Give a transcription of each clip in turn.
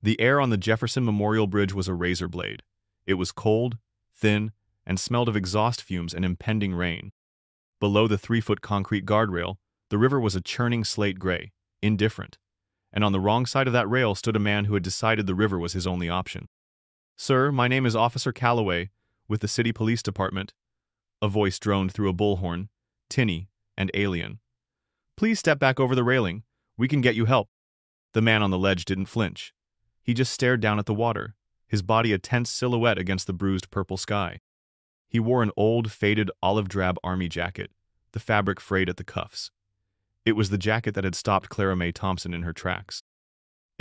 The air on the Jefferson Memorial Bridge was a razor blade. It was cold, thin, and smelled of exhaust fumes and impending rain. Below the 3-foot concrete guardrail, the river was a churning slate gray, indifferent. And on the wrong side of that rail stood a man who had decided the river was his only option. "Sir, my name is Officer Calloway, with the City Police Department." A voice droned through a bullhorn, tinny and alien. "Please step back over the railing. We can get you help." The man on the ledge didn't flinch. He just stared down at the water, his body a tense silhouette against the bruised purple sky. He wore an old, faded, olive-drab army jacket, the fabric frayed at the cuffs. It was the jacket that had stopped Clara Mae Thompson in her tracks.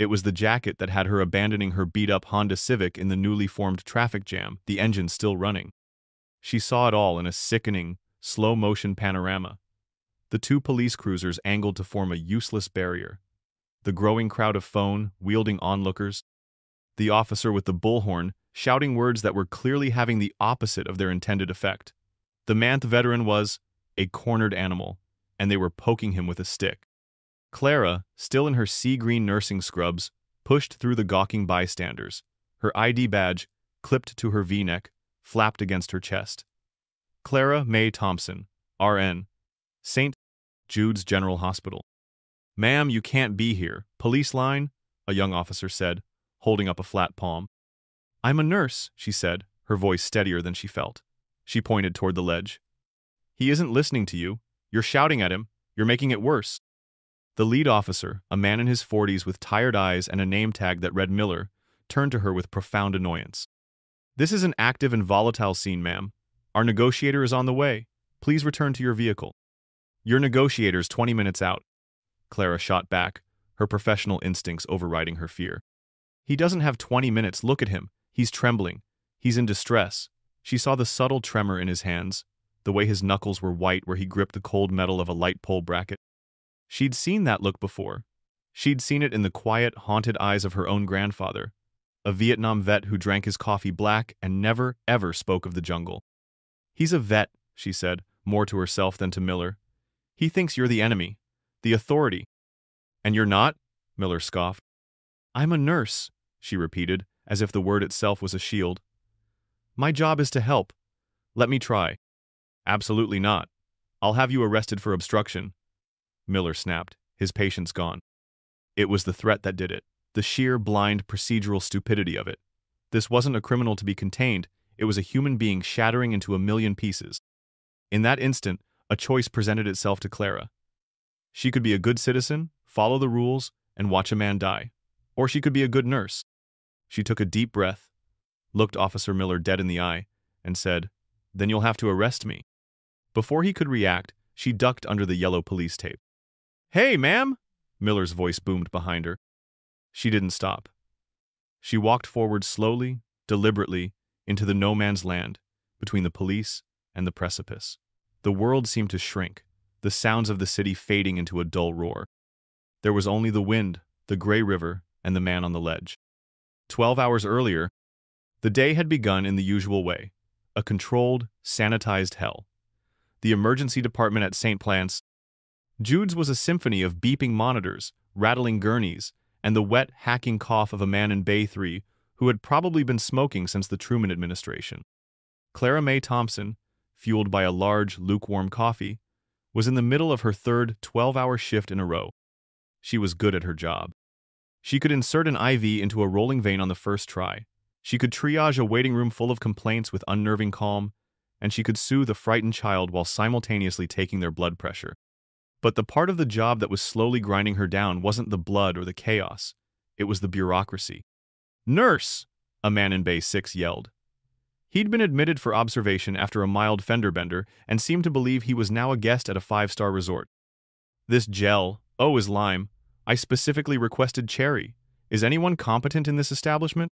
It was the jacket that had her abandoning her beat-up Honda Civic in the newly formed traffic jam, the engine still running. She saw it all in a sickening, slow-motion panorama. The 2 police cruisers angled to form a useless barrier. The growing crowd of phone-wielding onlookers. The officer with the bullhorn, shouting words that were clearly having the opposite of their intended effect. The manth veteran was a cornered animal, and they were poking him with a stick. Clara, still in her sea-green nursing scrubs, pushed through the gawking bystanders. Her ID badge, clipped to her V-neck, flapped against her chest. Clara Mae Thompson, RN, St. Jude's General Hospital. "Ma'am, you can't be here. Police line?" a young officer said, holding up a flat palm. "I'm a nurse," she said, her voice steadier than she felt. She pointed toward the ledge. "He isn't listening to you. You're shouting at him. You're making it worse." The lead officer, a man in his 40s with tired eyes and a name tag that read Miller, turned to her with profound annoyance. "This is an active and volatile scene, ma'am. Our negotiator is on the way. Please return to your vehicle." "Your negotiator's 20 minutes out." Clara shot back, her professional instincts overriding her fear. "He doesn't have 20 minutes. Look at him. He's trembling. He's in distress." She saw the subtle tremor in his hands, the way his knuckles were white where he gripped the cold metal of a light pole bracket. She'd seen that look before. She'd seen it in the quiet, haunted eyes of her own grandfather, a Vietnam vet who drank his coffee black and never, ever spoke of the jungle. "He's a vet," she said, more to herself than to Miller. "He thinks you're the enemy, the authority." "And you're not?" Miller scoffed. "I'm a nurse," she repeated, as if the word itself was a shield. "My job is to help. Let me try." "Absolutely not. I'll have you arrested for obstruction." Miller snapped, his patience gone. It was the threat that did it, the sheer, blind, procedural stupidity of it. This wasn't a criminal to be contained, it was a human being shattering into a million pieces. In that instant, a choice presented itself to Clara. She could be a good citizen, follow the rules, and watch a man die. Or she could be a good nurse. She took a deep breath, looked Officer Miller dead in the eye, and said, "Then you'll have to arrest me." Before he could react, she ducked under the yellow police tape. "Hey, ma'am!" Miller's voice boomed behind her. She didn't stop. She walked forward slowly, deliberately, into the no-man's land, between the police and the precipice. The world seemed to shrink, the sounds of the city fading into a dull roar. There was only the wind, the gray river, and the man on the ledge. 12 hours earlier, the day had begun in the usual way, a controlled, sanitized hell. The emergency department at St. Jude's was a symphony of beeping monitors, rattling gurneys, and the wet, hacking cough of a man in Bay 3 who had probably been smoking since the Truman administration. Clara Mae Thompson, fueled by a large, lukewarm coffee, was in the middle of her third 12-hour shift in a row. She was good at her job. She could insert an IV into a rolling vein on the first try. She could triage a waiting room full of complaints with unnerving calm, and she could soothe a frightened child while simultaneously taking their blood pressure. But the part of the job that was slowly grinding her down wasn't the blood or the chaos. It was the bureaucracy. "Nurse!" a man in Bay 6 yelled. He'd been admitted for observation after a mild fender bender and seemed to believe he was now a guest at a 5-star resort. "This gel, is lime. I specifically requested cherry. Is anyone competent in this establishment?"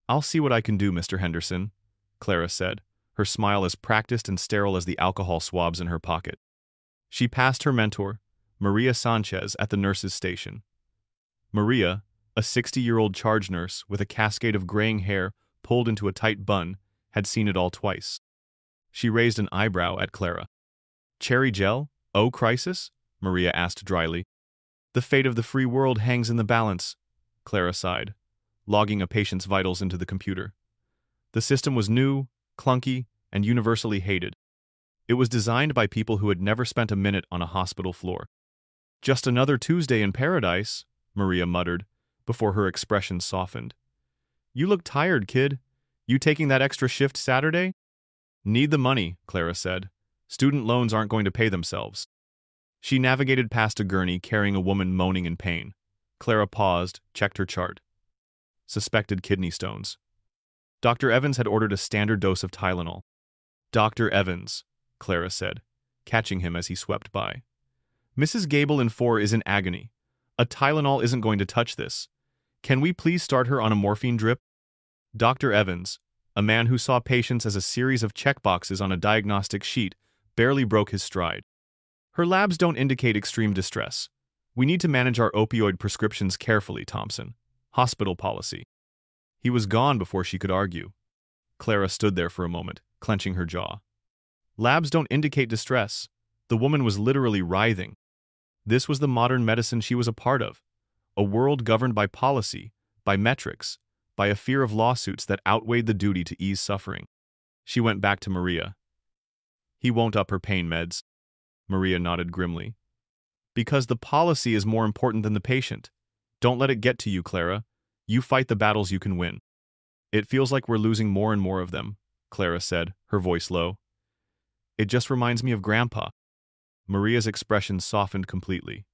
"I'll see what I can do, Mr. Henderson," Clara said, her smile as practiced and sterile as the alcohol swabs in her pocket. She passed her mentor, Maria Sanchez, at the nurse's station. Maria, a 60-year-old charge nurse with a cascade of graying hair pulled into a tight bun, had seen it all twice. She raised an eyebrow at Clara. "Cherry gel? Oh, crisis?" Maria asked dryly. "The fate of the free world hangs in the balance," Clara sighed. logging a patient's vitals into the computer. The system was new, clunky, and universally hated. It was designed by people who had never spent a minute on a hospital floor. "Just another Tuesday in paradise," Maria muttered, before her expression softened. "You look tired, kid. You taking that extra shift Saturday?" "Need the money," Clara said. "Student loans aren't going to pay themselves." She navigated past a gurney carrying a woman moaning in pain. Clara paused, checked her chart. Suspected kidney stones. Dr. Evans had ordered a standard dose of Tylenol. "Dr. Evans," Clara said, catching him as he swept by. "Mrs. Gable in 4 is in agony. A Tylenol isn't going to touch this. Can we please start her on a morphine drip?" Dr. Evans, a man who saw patients as a series of checkboxes on a diagnostic sheet, barely broke his stride. "Her labs don't indicate extreme distress. We need to manage our opioid prescriptions carefully, Thompson. Hospital policy." He was gone before she could argue. Clara stood there for a moment, clenching her jaw. Labs don't indicate distress. The woman was literally writhing. This was the modern medicine she was a part of. A world governed by policy, by metrics, by a fear of lawsuits that outweighed the duty to ease suffering. She went back to Maria. "He won't up her pain meds." Maria nodded grimly. "Because the policy is more important than the patient. Don't let it get to you, Clara. You fight the battles you can win." "It feels like we're losing more and more of them," Clara said, her voice low. "It just reminds me of Grandpa." Maria's expression softened completely.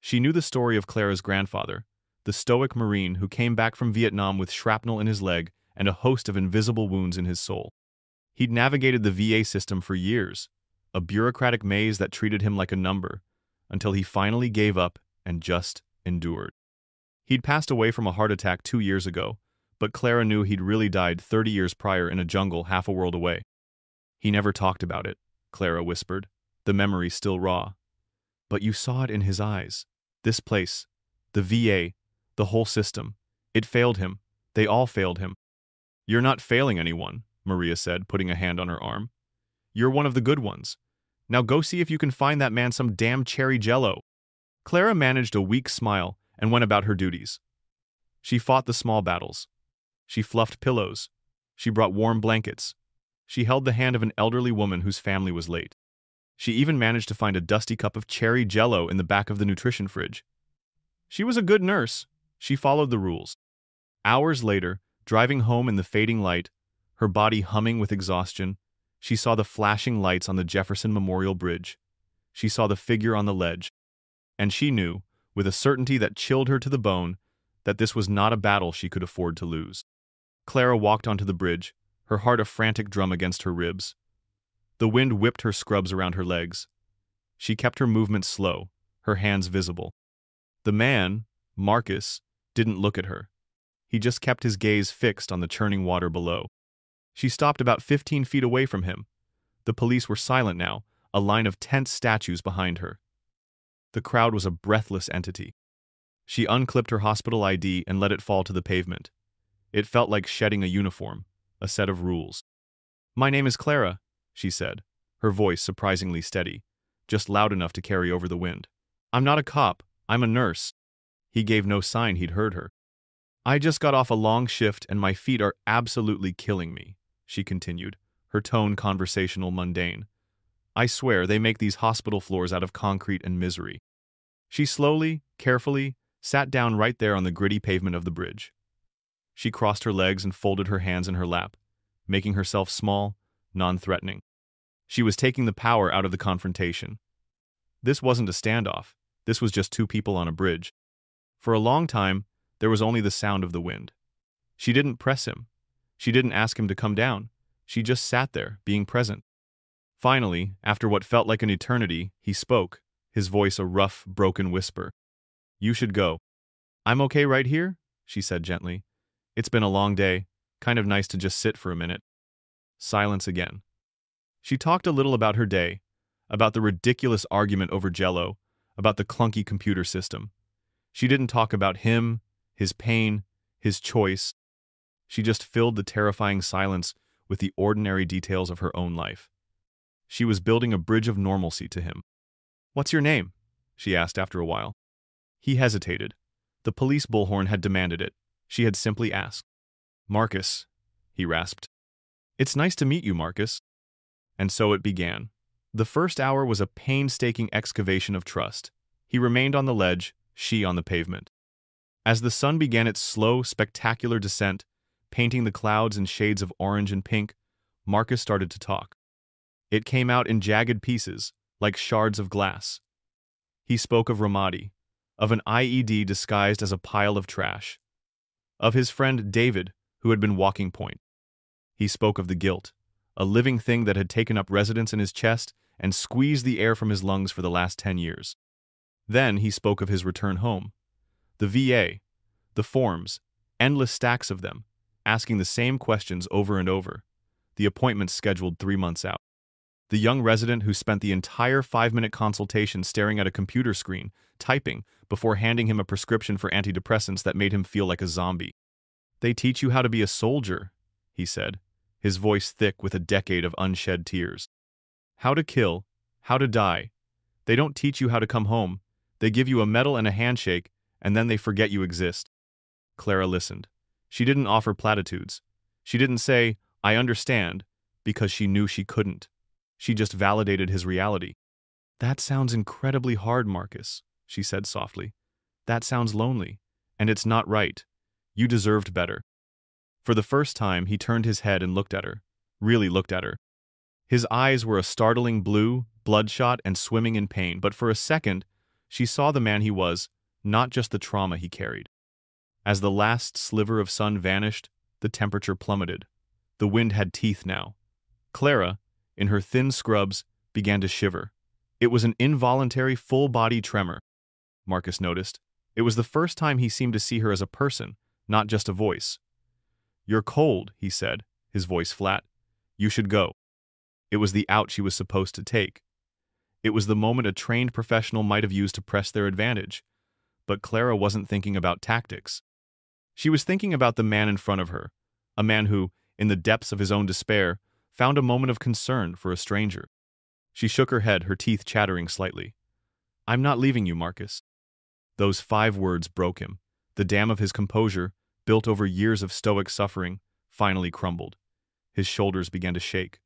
She knew the story of Clara's grandfather, the stoic Marine who came back from Vietnam with shrapnel in his leg and a host of invisible wounds in his soul. He'd navigated the VA system for years, a bureaucratic maze that treated him like a number, until he finally gave up and just endured. He'd passed away from a heart attack 2 years ago, but Clara knew he'd really died 30 years prior in a jungle half a world away. "He never talked about it," Clara whispered, the memory still raw. "But you saw it in his eyes. This place, the VA, the whole system. It failed him. They all failed him." "You're not failing anyone," Maria said, putting a hand on her arm. "You're one of the good ones. Now go see if you can find that man some damn cherry jello." Clara managed a weak smile and went about her duties. She fought the small battles. She fluffed pillows. She brought warm blankets. She held the hand of an elderly woman whose family was late. She even managed to find a dusty cup of cherry jello in the back of the nutrition fridge. She was a good nurse. She followed the rules. Hours later, driving home in the fading light, her body humming with exhaustion, she saw the flashing lights on the Jefferson Memorial Bridge. She saw the figure on the ledge. And she knew, with a certainty that chilled her to the bone, that this was not a battle she could afford to lose. Clara walked onto the bridge, her heart a frantic drum against her ribs. The wind whipped her scrubs around her legs. She kept her movements slow, her hands visible. The man, Marcus, didn't look at her. He just kept his gaze fixed on the churning water below. She stopped about 15 feet away from him. The police were silent now, a line of tense statues behind her. The crowd was a breathless entity. She unclipped her hospital ID and let it fall to the pavement. It felt like shedding a uniform, a set of rules. "My name is Clara," she said, her voice surprisingly steady, just loud enough to carry over the wind. "I'm not a cop, I'm a nurse." He gave no sign he'd heard her. "I just got off a long shift and my feet are absolutely killing me," she continued, her tone conversational mundane. "I swear they make these hospital floors out of concrete and misery." She slowly, carefully, sat down right there on the gritty pavement of the bridge. She crossed her legs and folded her hands in her lap, making herself small, non-threatening. She was taking the power out of the confrontation. This wasn't a standoff. This was just two people on a bridge. For a long time, there was only the sound of the wind. She didn't press him. She didn't ask him to come down. She just sat there, being present. Finally, after what felt like an eternity, he spoke, his voice a rough, broken whisper. "You should go." "I'm okay right here," she said gently. "It's been a long day. Kind of nice to just sit for a minute." Silence again. She talked a little about her day, about the ridiculous argument over Jell-O, about the clunky computer system. She didn't talk about him, his pain, his choice. She just filled the terrifying silence with the ordinary details of her own life. She was building a bridge of normalcy to him. "What's your name?" she asked after a while. He hesitated. The police bullhorn had demanded it. She had simply asked. "Marcus," he rasped. "It's nice to meet you, Marcus." And so it began. The first hour was a painstaking excavation of trust. He remained on the ledge, she on the pavement. As the sun began its slow, spectacular descent, painting the clouds in shades of orange and pink, Marcus started to talk. It came out in jagged pieces, like shards of glass. He spoke of Ramadi, of an IED disguised as a pile of trash, of his friend David, who had been walking point. He spoke of the guilt, a living thing that had taken up residence in his chest and squeezed the air from his lungs for the last 10 years. Then he spoke of his return home. The VA, the forms, endless stacks of them, asking the same questions over and over. The appointments scheduled 3 months out. The young resident who spent the entire 5-minute consultation staring at a computer screen, typing, before handing him a prescription for antidepressants that made him feel like a zombie. "They teach you how to be a soldier," he said, his voice thick with a decade of unshed tears. "How to kill, how to die. They don't teach you how to come home. They give you a medal and a handshake, and then they forget you exist." Clara listened. She didn't offer platitudes. She didn't say, "I understand," because she knew she couldn't. She just validated his reality. "That sounds incredibly hard, Marcus," she said softly. "That sounds lonely. And it's not right. You deserved better." For the first time, he turned his head and looked at her. Really looked at her. His eyes were a startling blue, bloodshot and swimming in pain, but for a second, she saw the man he was, not just the trauma he carried. As the last sliver of sun vanished, the temperature plummeted. The wind had teeth now. Clara, in her thin scrubs, began to shiver. It was an involuntary full-body tremor, Marcus noticed. It was the first time he seemed to see her as a person, not just a voice. "You're cold," he said, his voice flat. "You should go." It was the out she was supposed to take. It was the moment a trained professional might have used to press their advantage. But Clara wasn't thinking about tactics. She was thinking about the man in front of her, a man who, in the depths of his own despair, found a moment of concern for a stranger. She shook her head, her teeth chattering slightly. "I'm not leaving you, Marcus." Those 5 words broke him. The dam of his composure, built over years of stoic suffering, finally crumbled. His shoulders began to shake.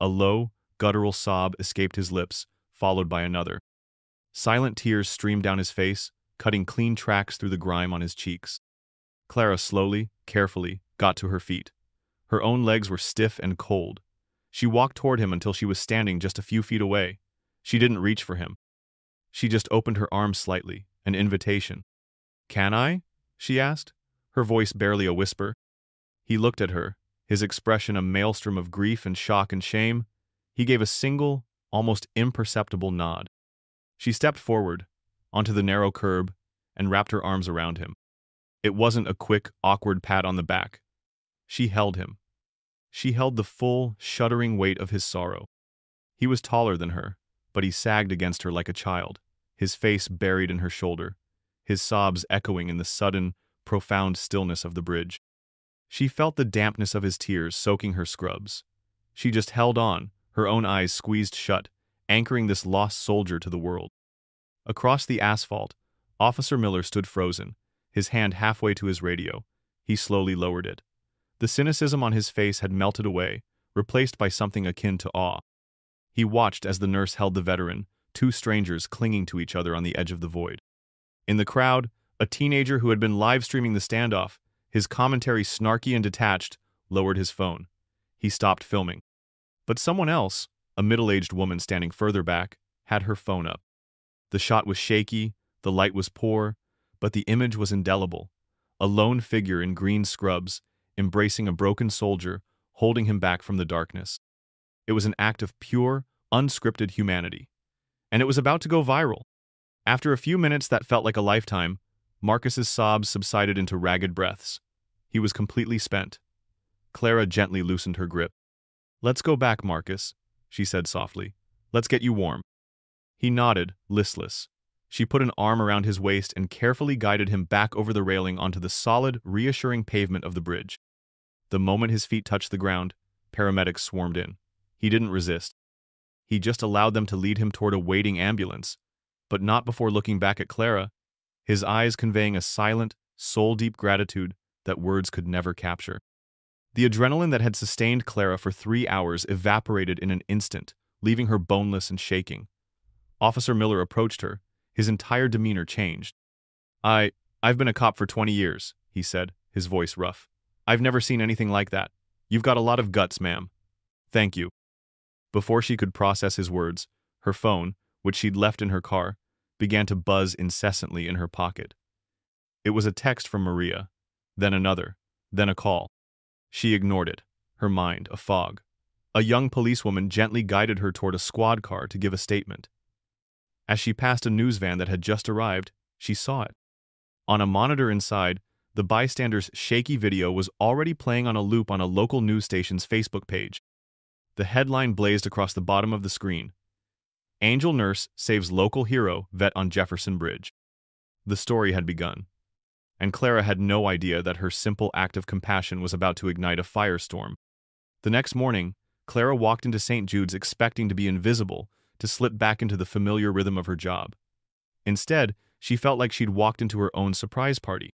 A low, guttural sob escaped his lips, followed by another. Silent tears streamed down his face, cutting clean tracks through the grime on his cheeks. Clara slowly, carefully, got to her feet. Her own legs were stiff and cold. She walked toward him until she was standing just a few feet away. She didn't reach for him. She just opened her arms slightly, an invitation. "Can I?" she asked, her voice barely a whisper. He looked at her, his expression a maelstrom of grief and shock and shame. He gave a single, almost imperceptible nod. She stepped forward, onto the narrow curb, and wrapped her arms around him. It wasn't a quick, awkward pat on the back. She held him. She held the full, shuddering weight of his sorrow. He was taller than her, but he sagged against her like a child, his face buried in her shoulder, his sobs echoing in the sudden, profound stillness of the bridge. She felt the dampness of his tears soaking her scrubs. She just held on, her own eyes squeezed shut, anchoring this lost soldier to the world. Across the asphalt, Officer Miller stood frozen, his hand halfway to his radio. He slowly lowered it. The cynicism on his face had melted away, replaced by something akin to awe. He watched as the nurse held the veteran, 2 strangers clinging to each other on the edge of the void. In the crowd, a teenager who had been live-streaming the standoff, his commentary snarky and detached, lowered his phone. He stopped filming. But someone else, a middle-aged woman standing further back, had her phone up. The shot was shaky, the light was poor, but the image was indelible. A lone figure in green scrubs, embracing a broken soldier, holding him back from the darkness. It was an act of pure, unscripted humanity. And it was about to go viral. After a few minutes that felt like a lifetime, Marcus's sobs subsided into ragged breaths. He was completely spent. Clara gently loosened her grip. "Let's go back, Marcus," she said softly. "Let's get you warm." He nodded, listless. She put an arm around his waist and carefully guided him back over the railing onto the solid, reassuring pavement of the bridge. The moment his feet touched the ground, paramedics swarmed in. He didn't resist. He just allowed them to lead him toward a waiting ambulance, but not before looking back at Clara, his eyes conveying a silent, soul-deep gratitude that words could never capture. The adrenaline that had sustained Clara for 3 hours evaporated in an instant, leaving her boneless and shaking. Officer Miller approached her. His entire demeanor changed. I've been a cop for 20 years, he said, his voice rough. I've never seen anything like that. You've got a lot of guts, ma'am. Thank you. Before she could process his words, her phone, which she'd left in her car, began to buzz incessantly in her pocket. It was a text from Maria, then another, then a call. She ignored it, her mind a fog. A young policewoman gently guided her toward a squad car to give a statement. As she passed a news van that had just arrived, she saw it. On a monitor inside, the bystander's shaky video was already playing on a loop on a local news station's Facebook page. The headline blazed across the bottom of the screen. Angel Nurse saves local hero vet on Jefferson Bridge. The story had begun, and Clara had no idea that her simple act of compassion was about to ignite a firestorm. The next morning, Clara walked into St. Jude's expecting to be invisible, to slip back into the familiar rhythm of her job. Instead, she felt like she'd walked into her own surprise party.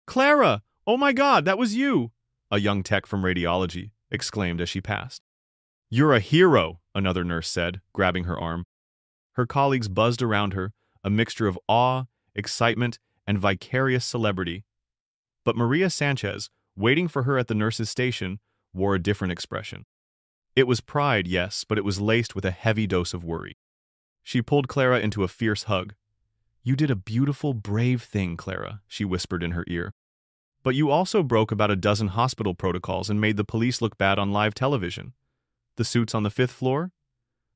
"Clara! Oh my God, that was you!" a young tech from radiology exclaimed as she passed. "You're a hero," another nurse said, grabbing her arm. Her colleagues buzzed around her, a mixture of awe, excitement, and vicarious celebrity. But Maria Sanchez, waiting for her at the nurse's station, wore a different expression. It was pride, yes, but it was laced with a heavy dose of worry. She pulled Clara into a fierce hug. "You did a beautiful, brave thing, Clara," she whispered in her ear. "But you also broke about a dozen hospital protocols and made the police look bad on live television. The suits on the 5th floor?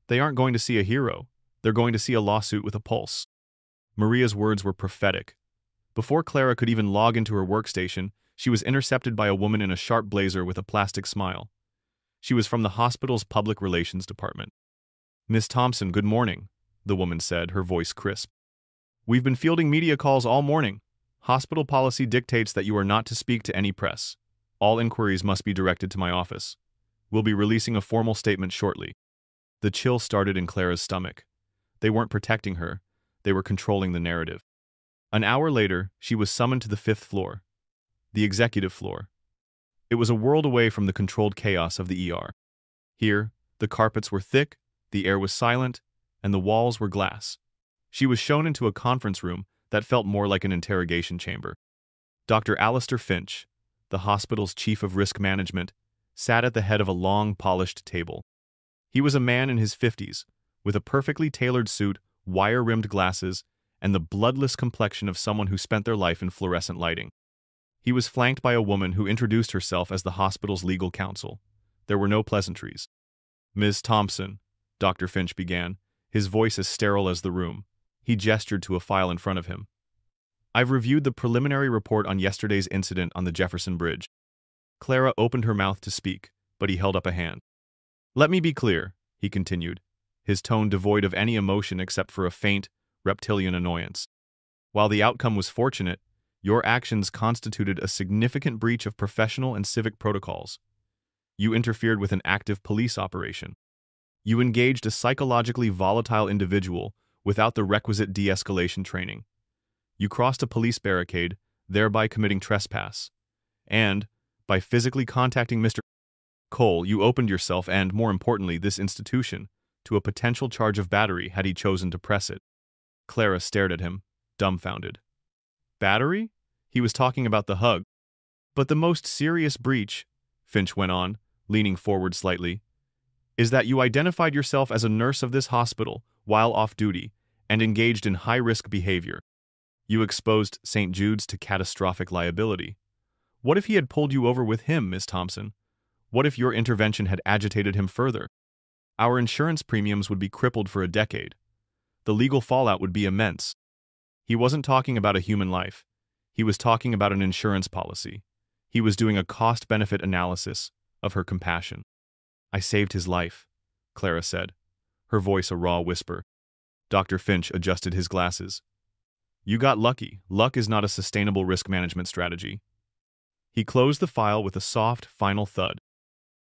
They aren't going to see a hero. They're going to see a lawsuit with a pulse." Maria's words were prophetic. Before Clara could even log into her workstation, she was intercepted by a woman in a sharp blazer with a plastic smile. She was from the hospital's public relations department. "Miss Thompson, good morning," the woman said, her voice crisp. "We've been fielding media calls all morning. Hospital policy dictates that you are not to speak to any press. All inquiries must be directed to my office. We'll be releasing a formal statement shortly." The chill started in Clara's stomach. They weren't protecting her. They were controlling the narrative. An hour later, she was summoned to the 5th floor, the executive floor. It was a world away from the controlled chaos of the ER. Here, the carpets were thick, the air was silent, and the walls were glass. She was shown into a conference room that felt more like an interrogation chamber. Dr. Alistair Finch, the hospital's chief of risk management, sat at the head of a long, polished table. He was a man in his 50s, with a perfectly tailored suit, wire-rimmed glasses, and the bloodless complexion of someone who spent their life in fluorescent lighting. He was flanked by a woman who introduced herself as the hospital's legal counsel. There were no pleasantries. "Ms. Thompson," Dr. Finch began, his voice as sterile as the room. He gestured to a file in front of him. "I've reviewed the preliminary report on yesterday's incident on the Jefferson Bridge." Clara opened her mouth to speak, but he held up a hand. "Let me be clear," he continued, his tone devoid of any emotion except for a faint, reptilian annoyance. "While the outcome was fortunate, your actions constituted a significant breach of professional and civic protocols. You interfered with an active police operation. You engaged a psychologically volatile individual without the requisite de-escalation training. You crossed a police barricade, thereby committing trespass. And, by physically contacting Mr. Cole, you opened yourself and, more importantly, this institution, to a potential charge of battery had he chosen to press it." Clara stared at him, dumbfounded. "Battery?" He was talking about the hug. "But the most serious breach," Finch went on, leaning forward slightly, "is that you identified yourself as a nurse of this hospital while off duty and engaged in high-risk behavior. You exposed St. Jude's to catastrophic liability. What if he had pulled you over with him, Miss Thompson? What if your intervention had agitated him further? Our insurance premiums would be crippled for a decade. The legal fallout would be immense." He wasn't talking about a human life. He was talking about an insurance policy. He was doing a cost-benefit analysis of her compassion. "I saved his life," Clara said, her voice a raw whisper. Dr. Finch adjusted his glasses. "You got lucky. Luck is not a sustainable risk management strategy." He closed the file with a soft, final thud.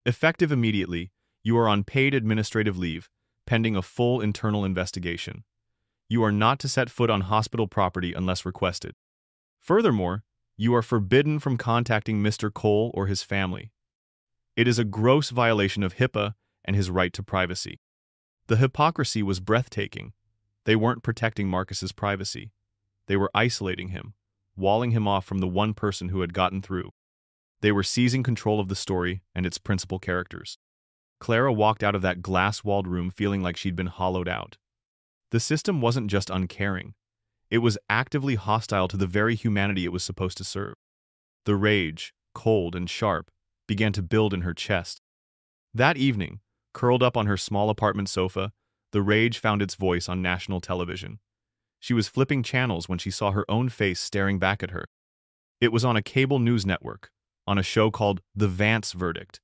"Effective immediately, you are on paid administrative leave, pending a full internal investigation. You are not to set foot on hospital property unless requested. Furthermore, You are forbidden from contacting Mr. Cole or his family. It is a gross violation of HIPAA and his right to privacy. The hypocrisy was breathtaking. They weren't protecting Marcus's privacy. They were isolating him, walling him off from the one person who had gotten through. They were seizing control of the story and its principal characters. Clara walked out of that glass-walled room feeling like she'd been hollowed out. The system wasn't just uncaring. It was actively hostile to the very humanity it was supposed to serve. The rage, cold and sharp, began to build in her chest. That evening, curled up on her small apartment sofa, the rage found its voice on national television. She was flipping channels when she saw her own face staring back at her. It was on a cable news network, on a show called The Vance Verdict,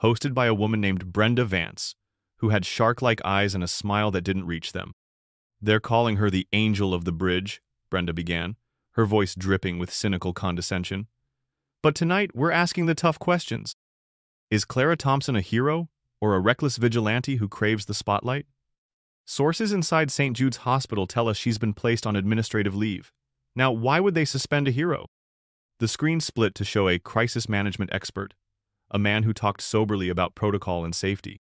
hosted by a woman named Brenda Vance, who had shark-like eyes and a smile that didn't reach them. "They're calling her the Angel of the Bridge," Brenda began, her voice dripping with cynical condescension. "But tonight, we're asking the tough questions. Is Clara Thompson a hero, or a reckless vigilante who craves the spotlight? Sources inside St. Jude's Hospital tell us she's been placed on administrative leave. Now, why would they suspend a hero?" The screen split to show a crisis management expert, a man who talked soberly about protocol and safety.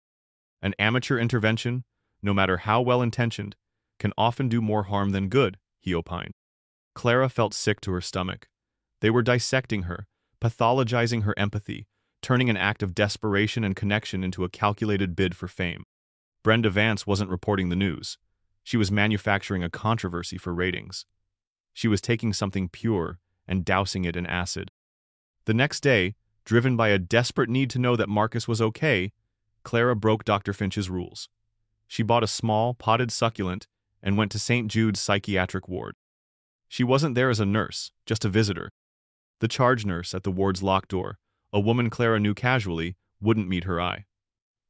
An amateur intervention, no matter how well-intentioned, can often do more harm than good, he opined. Clara felt sick to her stomach. They were dissecting her, pathologizing her empathy, turning an act of desperation and connection into a calculated bid for fame. Brenda Vance wasn't reporting the news. She was manufacturing a controversy for ratings. She was taking something pure and dousing it in acid. The next day, driven by a desperate need to know that Marcus was okay, Clara broke Dr. Finch's rules. She bought a small, potted succulent and went to St. Jude's psychiatric ward. She wasn't there as a nurse, just a visitor. The charge nurse at the ward's locked door, a woman Clara knew casually, wouldn't meet her eye.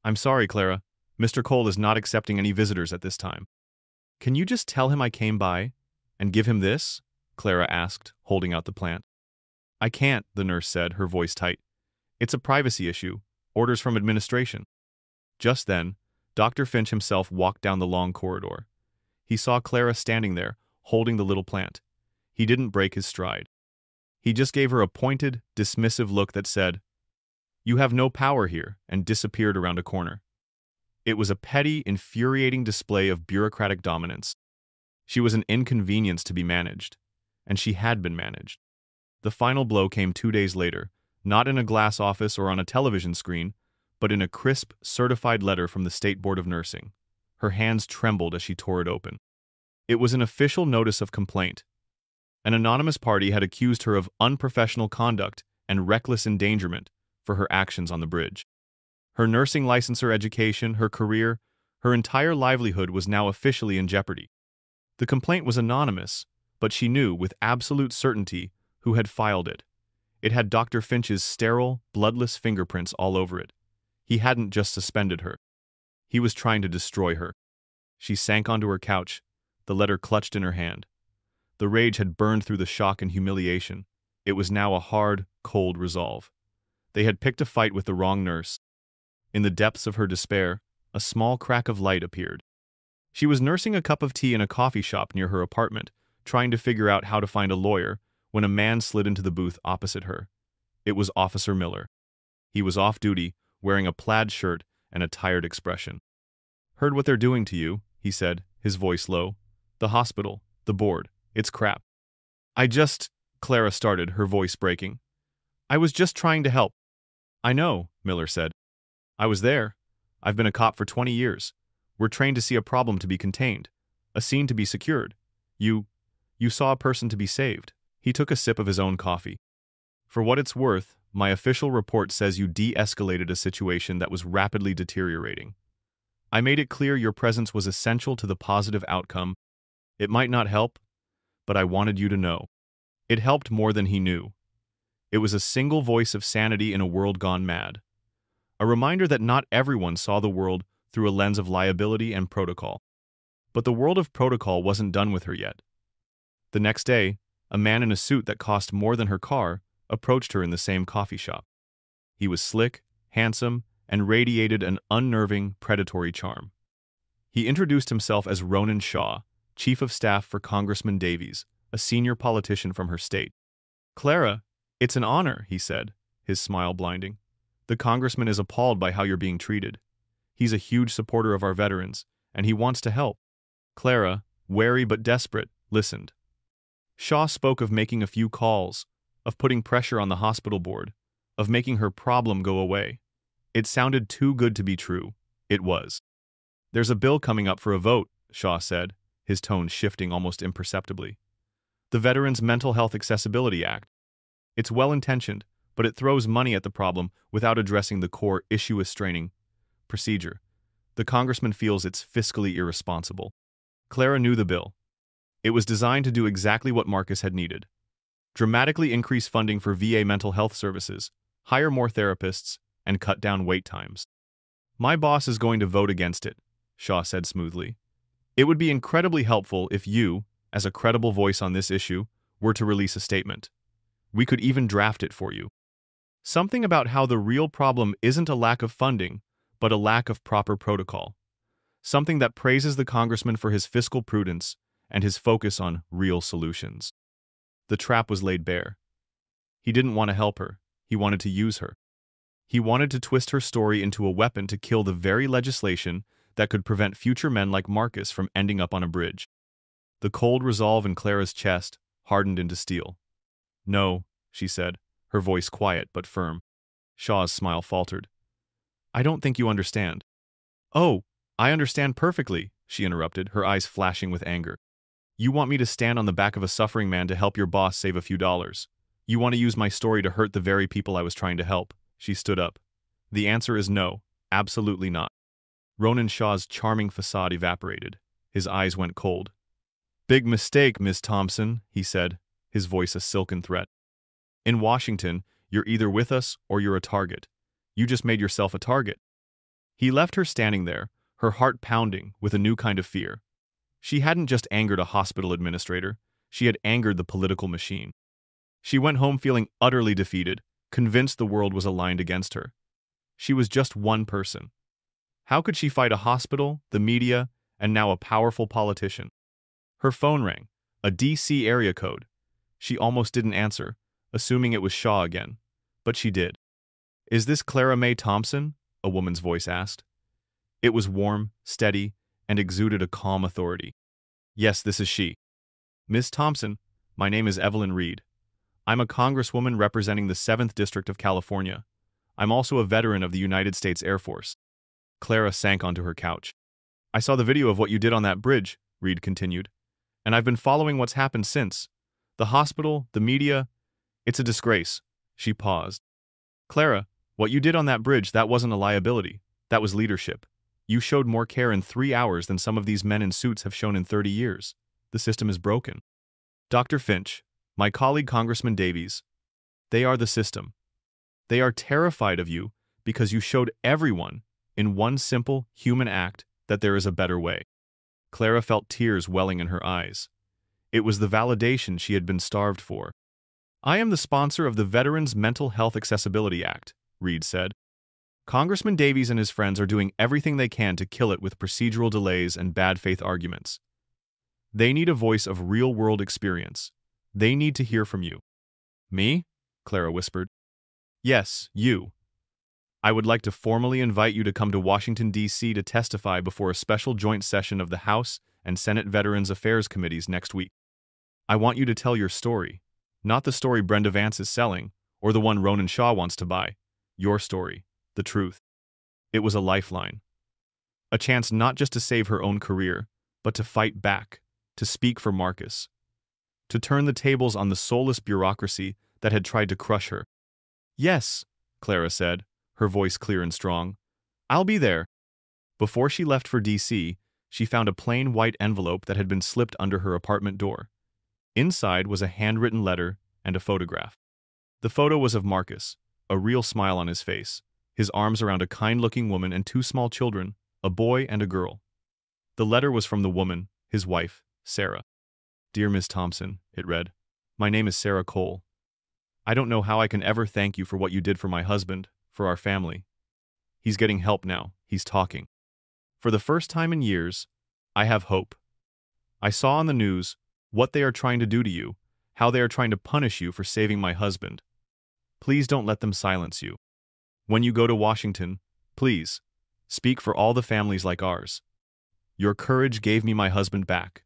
"I'm sorry, Clara. Mr. Cole is not accepting any visitors at this time." "Can you just tell him I came by and give him this?" Clara asked, holding out the plant. "I can't," the nurse said, her voice tight. "It's a privacy issue. Orders from administration." Just then, Dr. Finch himself walked down the long corridor. He saw Clara standing there, holding the little plant. He didn't break his stride. He just gave her a pointed, dismissive look that said, "You have no power here," and disappeared around a corner. It was a petty, infuriating display of bureaucratic dominance. She was an inconvenience to be managed, and she had been managed. The final blow came 2 days later, not in a glass office or on a television screen, but in a crisp, certified letter from the State Board of Nursing. Her hands trembled as she tore it open. It was an official notice of complaint. An anonymous party had accused her of unprofessional conduct and reckless endangerment for her actions on the bridge. Her nursing licensure education, her career, her entire livelihood was now officially in jeopardy. The complaint was anonymous, but she knew with absolute certainty who had filed it. It had Dr. Finch's sterile, bloodless fingerprints all over it. He hadn't just suspended her. He was trying to destroy her. She sank onto her couch, the letter clutched in her hand. The rage had burned through the shock and humiliation. It was now a hard, cold resolve. They had picked a fight with the wrong nurse. In the depths of her despair, a small crack of light appeared. She was nursing a cup of tea in a coffee shop near her apartment, trying to figure out how to find a lawyer, when a man slid into the booth opposite her. It was Officer Miller. He was off duty, wearing a plaid shirt and a tired expression. "Heard what they're doing to you," he said, his voice low. "The hospital, the board, it's crap." Clara started, her voice breaking. "I was just trying to help." "I know," Miller said. "I was there. I've been a cop for 20 years. We're trained to see a problem to be contained, a scene to be secured. You saw a person to be saved." He took a sip of his own coffee. "For what it's worth, my official report says you de-escalated a situation that was rapidly deteriorating. I made it clear your presence was essential to the positive outcome. It might not help, but I wanted you to know." It helped more than he knew. It was a single voice of sanity in a world gone mad. A reminder that not everyone saw the world through a lens of liability and protocol. But the world of protocol wasn't done with her yet. The next day, a man in a suit that cost more than her car approached her in the same coffee shop. He was slick, handsome, and radiated an unnerving, predatory charm. He introduced himself as Ronan Shaw, Chief of Staff for Congressman Davies, a senior politician from her state. Clara, it's an honor, he said, his smile blinding. The congressman is appalled by how you're being treated. He's a huge supporter of our veterans, and he wants to help. Clara, wary but desperate, listened. Shaw spoke of making a few calls, of putting pressure on the hospital board, of making her problem go away. It sounded too good to be true. It was. There's a bill coming up for a vote, Shaw said, his tone shifting almost imperceptibly. The Veterans Mental Health Accessibility Act. It's well-intentioned, but it throws money at the problem without addressing the core issue straining procedure. The congressman feels it's fiscally irresponsible. Clara knew the bill. It was designed to do exactly what Marcus had needed. Dramatically increase funding for VA mental health services, hire more therapists, and cut down wait times. My boss is going to vote against it, Shaw said smoothly. It would be incredibly helpful if you, as a credible voice on this issue, were to release a statement. We could even draft it for you. Something about how the real problem isn't a lack of funding, but a lack of proper protocol. Something that praises the congressman for his fiscal prudence and his focus on real solutions. The trap was laid bare. He didn't want to help her. He wanted to use her. He wanted to twist her story into a weapon to kill the very legislation that could prevent future men like Marcus from ending up on a bridge. The cold resolve in Clara's chest hardened into steel. No, she said, her voice quiet but firm. Shaw's smile faltered. I don't think you understand. Oh, I understand perfectly, she interrupted, her eyes flashing with anger. You want me to stand on the back of a suffering man to help your boss save a few dollars. You want to use my story to hurt the very people I was trying to help. She stood up. The answer is no, absolutely not. Ronan Shaw's charming facade evaporated. His eyes went cold. Big mistake, Miss Thompson, he said, his voice a silken threat. In Washington, you're either with us or you're a target. You just made yourself a target. He left her standing there, her heart pounding with a new kind of fear. She hadn't just angered a hospital administrator, she had angered the political machine. She went home feeling utterly defeated, convinced the world was aligned against her. She was just one person. How could she fight a hospital, the media, and now a powerful politician? Her phone rang, a DC area code. She almost didn't answer, assuming it was Shaw again, but she did. Is this Clara Mae Thompson? A woman's voice asked. It was warm, steady, and exuded a calm authority. Yes, this is she. Miss Thompson, my name is Evelyn Reed. I'm a congresswoman representing the 7th District of California. I'm also a veteran of the United States Air Force. Clara sank onto her couch. I saw the video of what you did on that bridge, Reed continued, and I've been following what's happened since. The hospital, the media, it's a disgrace. She paused. Clara, what you did on that bridge, that wasn't a liability. That was leadership. You showed more care in 3 hours than some of these men in suits have shown in 30 years. The system is broken. Dr. Finch, my colleague Congressman Davies, they are the system. They are terrified of you because you showed everyone, in one simple human act, that there is a better way. Clara felt tears welling in her eyes. It was the validation she had been starved for. I am the sponsor of the Veterans Mental Health Accessibility Act, Reed said. Congressman Davies and his friends are doing everything they can to kill it with procedural delays and bad faith arguments. They need a voice of real-world experience. They need to hear from you. Me? Clara whispered. Yes, you. I would like to formally invite you to come to Washington, D.C. to testify before a special joint session of the House and Senate Veterans Affairs Committees next week. I want you to tell your story, not the story Brenda Vance is selling or the one Ronan Shaw wants to buy. Your story, the truth. It was a lifeline. A chance not just to save her own career, but to fight back, to speak for Marcus, to turn the tables on the soulless bureaucracy that had tried to crush her. Yes, Clara said, her voice clear and strong. I'll be there. Before she left for D.C., she found a plain white envelope that had been slipped under her apartment door. Inside was a handwritten letter and a photograph. The photo was of Marcus, a real smile on his face, his arms around a kind-looking woman and 2 small children, a boy and a girl. The letter was from the woman, his wife, Sarah. Dear Miss Thompson, it read, my name is Sarah Cole. I don't know how I can ever thank you for what you did for my husband, for our family. He's getting help now. He's talking. For the first time in years, I have hope. I saw on the news what they are trying to do to you, how they are trying to punish you for saving my husband. Please don't let them silence you. When you go to Washington, please, speak for all the families like ours. Your courage gave me my husband back.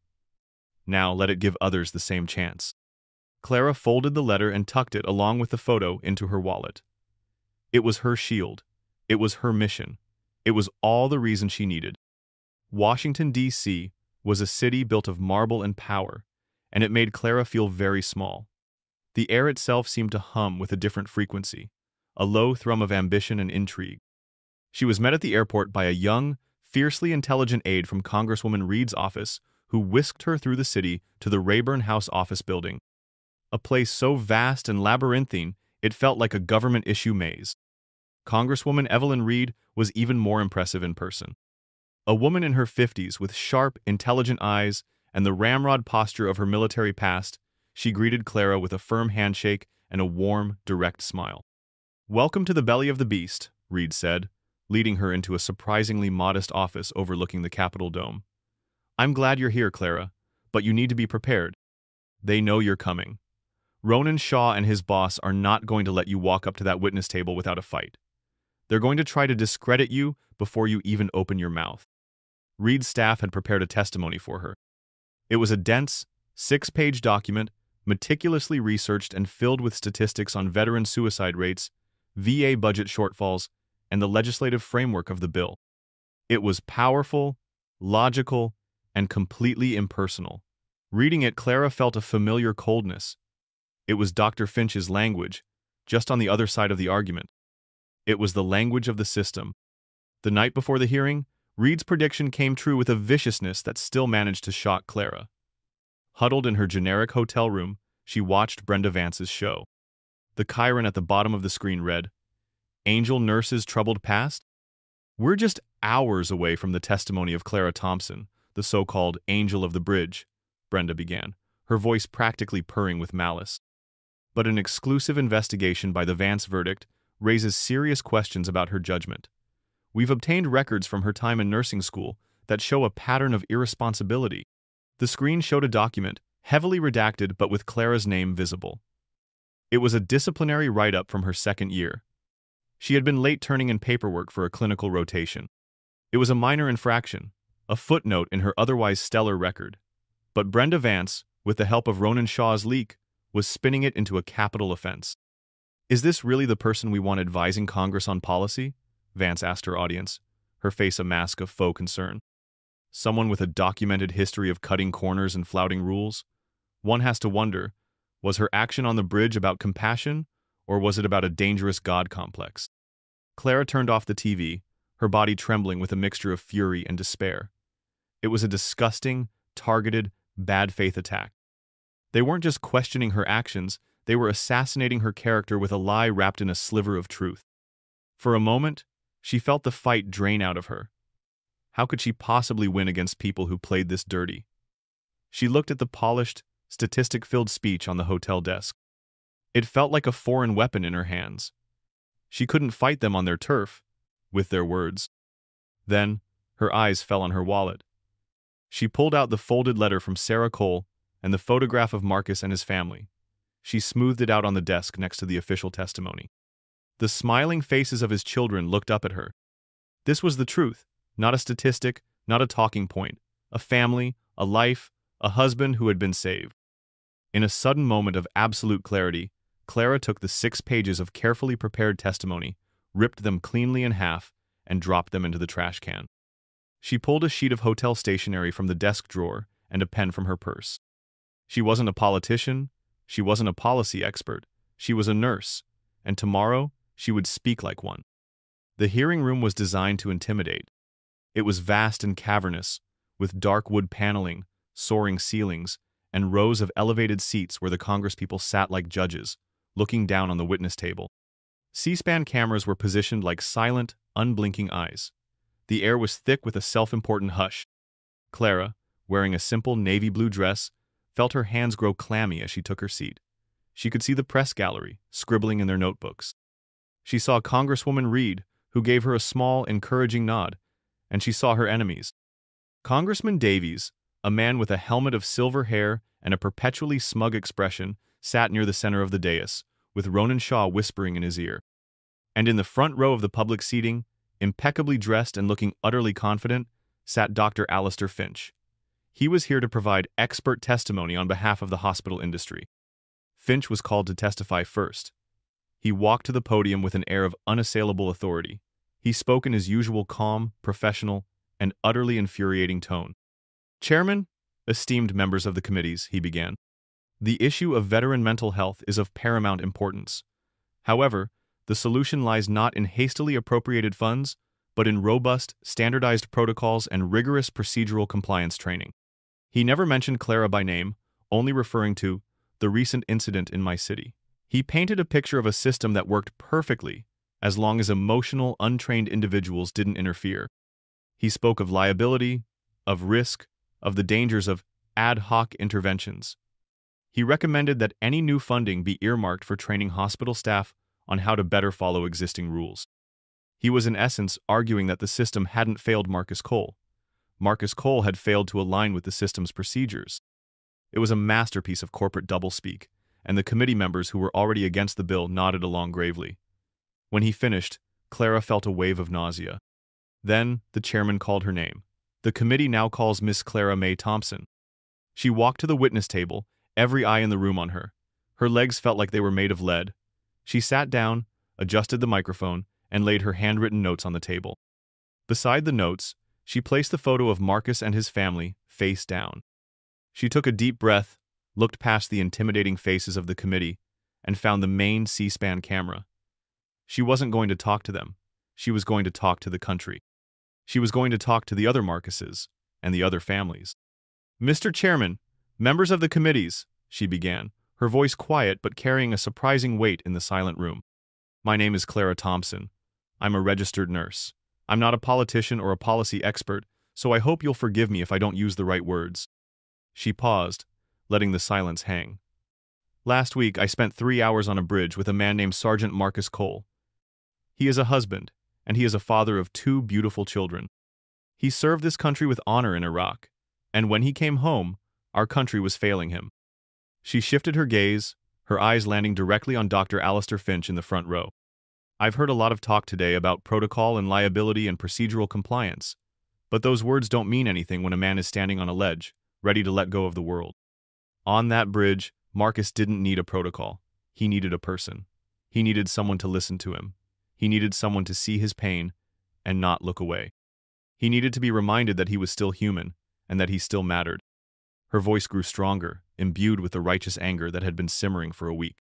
Now let it give others the same chance. Clara folded the letter and tucked it along with the photo into her wallet. It was her shield. It was her mission. It was all the reason she needed. Washington, D.C. was a city built of marble and power, and it made Clara feel very small. The air itself seemed to hum with a different frequency, a low thrum of ambition and intrigue. She was met at the airport by a young, fiercely intelligent aide from Congresswoman Reed's office who whisked her through the city to the Rayburn House office building, a place so vast and labyrinthine it felt like a government-issue maze. Congresswoman Evelyn Reed was even more impressive in person. A woman in her 50s with sharp, intelligent eyes and the ramrod posture of her military past, she greeted Clara with a firm handshake and a warm, direct smile. "Welcome to the belly of the beast," Reed said, leading her into a surprisingly modest office overlooking the Capitol dome. "I'm glad you're here, Clara, but you need to be prepared. They know you're coming. Ronan Shaw and his boss are not going to let you walk up to that witness table without a fight. They're going to try to discredit you before you even open your mouth." Reed's staff had prepared a testimony for her. It was a dense, 6-page document, meticulously researched and filled with statistics on veteran suicide rates, VA budget shortfalls, and the legislative framework of the bill. It was powerful, logical, and completely impersonal. Reading it, Clara felt a familiar coldness. It was Dr. Finch's language, just on the other side of the argument. It was the language of the system. The night before the hearing, Reed's prediction came true with a viciousness that still managed to shock Clara. Huddled in her generic hotel room, she watched Brenda Vance's show. The chyron at the bottom of the screen read, "Angel Nurse's Troubled Past?" "We're just hours away from the testimony of Clara Thompson, the so-called Angel of the Bridge," Brenda began, her voice practically purring with malice. "But an exclusive investigation by the Vance verdict raises serious questions about her judgment. We've obtained records from her time in nursing school that show a pattern of irresponsibility." The screen showed a document, heavily redacted but with Clara's name visible. It was a disciplinary write-up from her second year. She had been late turning in paperwork for a clinical rotation. It was a minor infraction, a footnote in her otherwise stellar record. But Brenda Vance, with the help of Ronan Shaw's leak, was spinning it into a capital offense. "Is this really the person we want advising Congress on policy?" Vance asked her audience, her face a mask of faux concern. "Someone with a documented history of cutting corners and flouting rules? One has to wonder, was her action on the bridge about compassion, or was it about a dangerous God complex?" Clara turned off the TV, her body trembling with a mixture of fury and despair. It was a disgusting, targeted, bad-faith attack. They weren't just questioning her actions, they were assassinating her character with a lie wrapped in a sliver of truth. For a moment, she felt the fight drain out of her. How could she possibly win against people who played this dirty? She looked at the polished, statistic-filled speech on the hotel desk. It felt like a foreign weapon in her hands. She couldn't fight them on their turf, with their words. Then, her eyes fell on her wallet. She pulled out the folded letter from Sarah Cole and the photograph of Marcus and his family. She smoothed it out on the desk next to the official testimony. The smiling faces of his children looked up at her. This was the truth, not a statistic, not a talking point, a family, a life, a husband who had been saved. In a sudden moment of absolute clarity, Clara took the 6 pages of carefully prepared testimony, ripped them cleanly in half, and dropped them into the trash can. She pulled a sheet of hotel stationery from the desk drawer and a pen from her purse. She wasn't a politician, she wasn't a policy expert, she was a nurse, and tomorrow she would speak like one. The hearing room was designed to intimidate. It was vast and cavernous, with dark wood paneling, soaring ceilings, and rows of elevated seats where the congresspeople sat like judges, looking down on the witness table. C-SPAN cameras were positioned like silent, unblinking eyes. The air was thick with a self-important hush. Clara, wearing a simple navy blue dress, felt her hands grow clammy as she took her seat. She could see the press gallery, scribbling in their notebooks. She saw Congresswoman Reed, who gave her a small, encouraging nod, and she saw her enemies. Congressman Davies, A man with a helmet of silver hair and a perpetually smug expression sat near the center of the dais, with Ronan Shaw whispering in his ear. And in the front row of the public seating, impeccably dressed and looking utterly confident, sat Dr. Alistair Finch. He was here to provide expert testimony on behalf of the hospital industry. Finch was called to testify first. He walked to the podium with an air of unassailable authority. He spoke in his usual calm, professional, and utterly infuriating tone. "Chairman, esteemed members of the committees," he began, "the issue of veteran mental health is of paramount importance. However, the solution lies not in hastily appropriated funds, but in robust, standardized protocols and rigorous procedural compliance training." He never mentioned Clara by name, only referring to the recent incident in my city. He painted a picture of a system that worked perfectly as long as emotional, untrained individuals didn't interfere. He spoke of liability, of risk, of the dangers of ad hoc interventions. He recommended that any new funding be earmarked for training hospital staff on how to better follow existing rules. He was in essence arguing that the system hadn't failed Marcus Cole. Marcus Cole had failed to align with the system's procedures. It was a masterpiece of corporate doublespeak, and the committee members who were already against the bill nodded along gravely. When he finished, Clara felt a wave of nausea. Then, the chairman called her name. "The committee now calls Miss Clara May Thompson." She walked to the witness table, every eye in the room on her. Her legs felt like they were made of lead. She sat down, adjusted the microphone, and laid her handwritten notes on the table. Beside the notes, she placed the photo of Marcus and his family, face down. She took a deep breath, looked past the intimidating faces of the committee, and found the main C-SPAN camera. She wasn't going to talk to them. She was going to talk to the country. She was going to talk to the other Marcuses and the other families. "Mr. Chairman, members of the committees," she began, her voice quiet but carrying a surprising weight in the silent room. "My name is Clara Thompson. I'm a registered nurse. I'm not a politician or a policy expert, so I hope you'll forgive me if I don't use the right words." She paused, letting the silence hang. "Last week, I spent 3 hours on a bridge with a man named Sergeant Marcus Cole. He is a husband, and he is a father of 2 beautiful children. He served this country with honor in Iraq, and when he came home, our country was failing him." She shifted her gaze, her eyes landing directly on Dr. Alistair Finch in the front row. "I've heard a lot of talk today about protocol and liability and procedural compliance, but those words don't mean anything when a man is standing on a ledge, ready to let go of the world. On that bridge, Marcus didn't need a protocol. He needed a person. He needed someone to listen to him. He needed someone to see his pain and not look away. He needed to be reminded that he was still human and that he still mattered." Her voice grew stronger, imbued with the righteous anger that had been simmering for a week.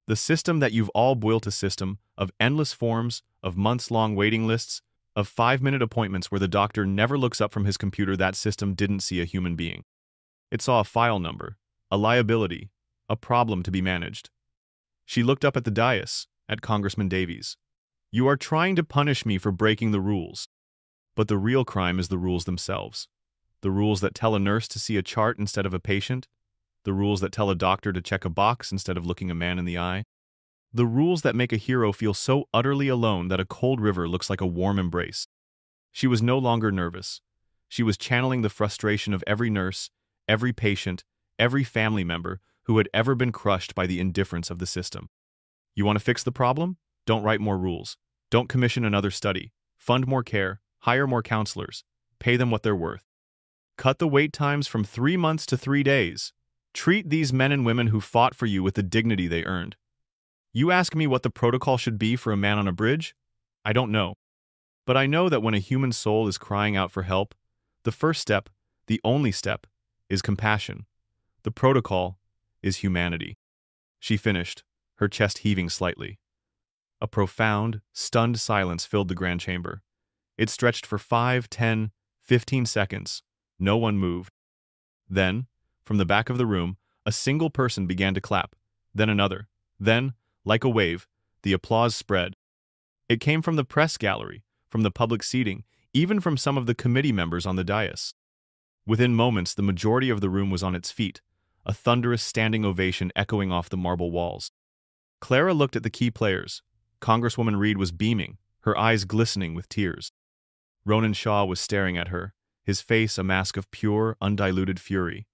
"The system that you've all built, a system of endless forms, of months-long waiting lists, of 5-minute appointments where the doctor never looks up from his computer, that system didn't see a human being. It saw a file number, a liability, a problem to be managed." She looked up at the dais, at Congressman Davies. "You are trying to punish me for breaking the rules. But the real crime is the rules themselves. The rules that tell a nurse to see a chart instead of a patient. The rules that tell a doctor to check a box instead of looking a man in the eye. The rules that make a hero feel so utterly alone that a cold river looks like a warm embrace." She was no longer nervous. She was channeling the frustration of every nurse, every patient, every family member who had ever been crushed by the indifference of the system. "You want to fix the problem? Don't write more rules. Don't commission another study. Fund more care. Hire more counselors. Pay them what they're worth. Cut the wait times from 3 months to 3 days. Treat these men and women who fought for you with the dignity they earned. You ask me what the protocol should be for a man on a bridge? I don't know. But I know that when a human soul is crying out for help, the first step, the only step, is compassion. The protocol is humanity." She finished, her chest heaving slightly. A profound, stunned silence filled the grand chamber. It stretched for 5, 10, 15 seconds. No one moved. Then, from the back of the room, a single person began to clap, then another. Then, like a wave, the applause spread. It came from the press gallery, from the public seating, even from some of the committee members on the dais. Within moments, the majority of the room was on its feet, a thunderous standing ovation echoing off the marble walls. Clara looked at the key players. Congresswoman Reed was beaming, her eyes glistening with tears. Ronan Shaw was staring at her, his face a mask of pure, undiluted fury.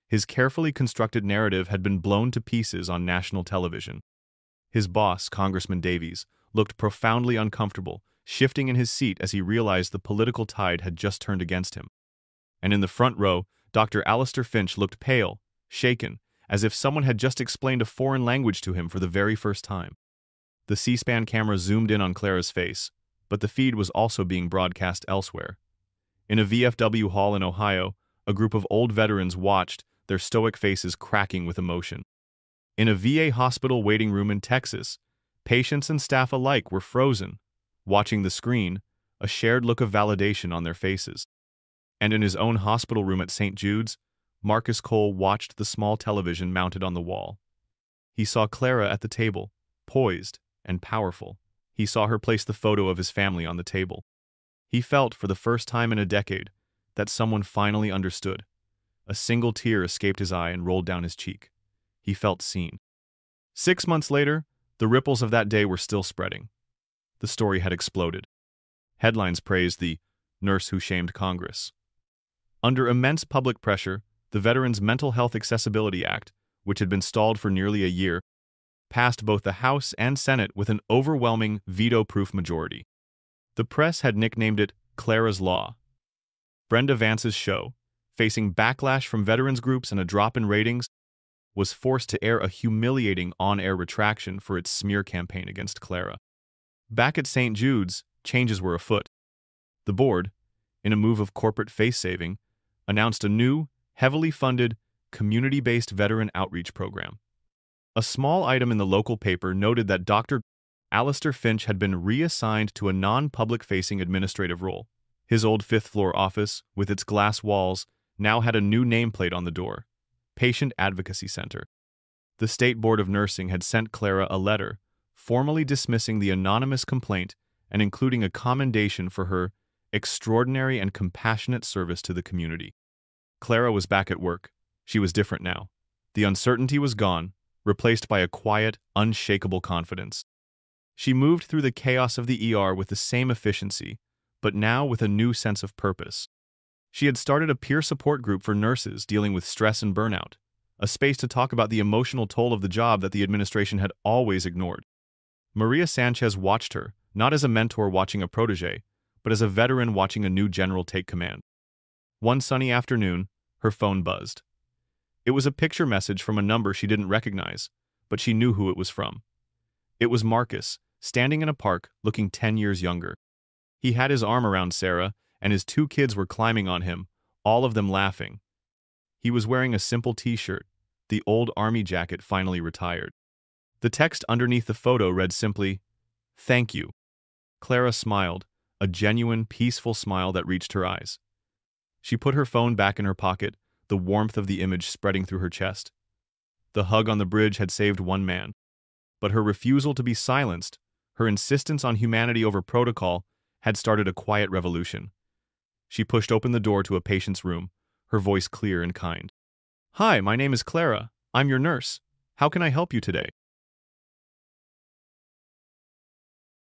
His carefully constructed narrative had been blown to pieces on national television. His boss, Congressman Davies, looked profoundly uncomfortable, shifting in his seat as he realized the political tide had just turned against him. And in the front row, Dr. Alistair Finch looked pale, shaken, as if someone had just explained a foreign language to him for the very first time. The C-SPAN camera zoomed in on Clara's face, but the feed was also being broadcast elsewhere. In a VFW hall in Ohio, a group of old veterans watched, their stoic faces cracking with emotion. In a VA hospital waiting room in Texas, patients and staff alike were frozen, watching the screen, a shared look of validation on their faces. And in his own hospital room at St. Jude's, Marcus Cole watched the small television mounted on the wall. He saw Clara at the table, poised and powerful. He saw her place the photo of his family on the table. He felt, for the first time in a decade, that someone finally understood. A single tear escaped his eye and rolled down his cheek. He felt seen. 6 months later, the ripples of that day were still spreading. The story had exploded. Headlines praised the nurse who shamed Congress. Under immense public pressure, the Veterans Mental Health Accessibility Act, which had been stalled for nearly a year, passed both the House and Senate with an overwhelming veto-proof majority. The press had nicknamed it Clara's Law. Brenda Vance's show, facing backlash from veterans groups and a drop in ratings, was forced to air a humiliating on-air retraction for its smear campaign against Clara. Back at St. Jude's, changes were afoot. The board, in a move of corporate face-saving, announced a new, heavily funded, community-based veteran outreach program. A small item in the local paper noted that Dr. Alistair Finch had been reassigned to a non-public-facing administrative role. His old fifth-floor office, with its glass walls, now had a new nameplate on the door: Patient Advocacy Center. The State Board of Nursing had sent Clara a letter, formally dismissing the anonymous complaint and including a commendation for her extraordinary and compassionate service to the community. Clara was back at work. She was different now. The uncertainty was gone, replaced by a quiet, unshakable confidence. She moved through the chaos of the ER with the same efficiency, but now with a new sense of purpose. She had started a peer support group for nurses dealing with stress and burnout, a space to talk about the emotional toll of the job that the administration had always ignored. Maria Sanchez watched her, not as a mentor watching a protege, but as a veteran watching a new general take command. One sunny afternoon, her phone buzzed. It was a picture message from a number she didn't recognize, but she knew who it was from. It was Marcus, standing in a park, looking 10 years younger. He had his arm around Sarah, and his 2 kids were climbing on him, all of them laughing. He was wearing a simple t-shirt, the old army jacket finally retired. The text underneath the photo read simply, "Thank you." Clara smiled, a genuine, peaceful smile that reached her eyes. She put her phone back in her pocket, the warmth of the image spreading through her chest. The hug on the bridge had saved one man, but her refusal to be silenced, her insistence on humanity over protocol, had started a quiet revolution. She pushed open the door to a patient's room, her voice clear and kind. "Hi, my name is Clara. I'm your nurse. How can I help you today?"